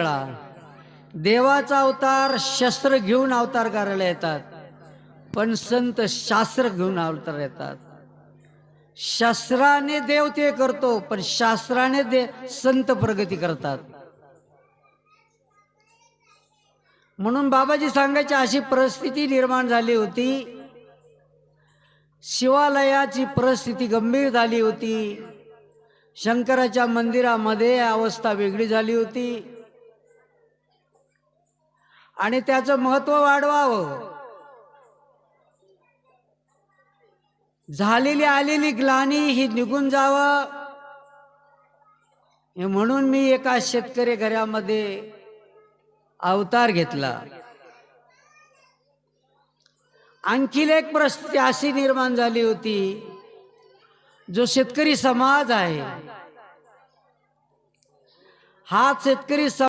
वेगळा. देवाचा अवतार शस्त्र घेऊन अवतार करायला येतात, पण संत शास्त्र घेऊन अवतार येतात. शास्त्राने देव ते करतो, पण शास्त्राने संत प्रगती करतात. म्हणून बाबाजी सांगायची अशी परिस्थिती निर्माण झाली होती. शिवालयाची परिस्थिती गंभीर झाली होती. शंकराच्या मंदिरामध्ये अवस्था वेगळी झाली होती आणि त्याचं महत्त्व वाढवावं, झालेली आलेली ग्लानी ही निघून जावं, म्हणून मी एका शेतकरी घरामध्ये अवतार घेतला. आणखी एक परिस्थिती अशी निर्माण झाली होती, जो शेतकरी समाज आहे, हा शेतकरी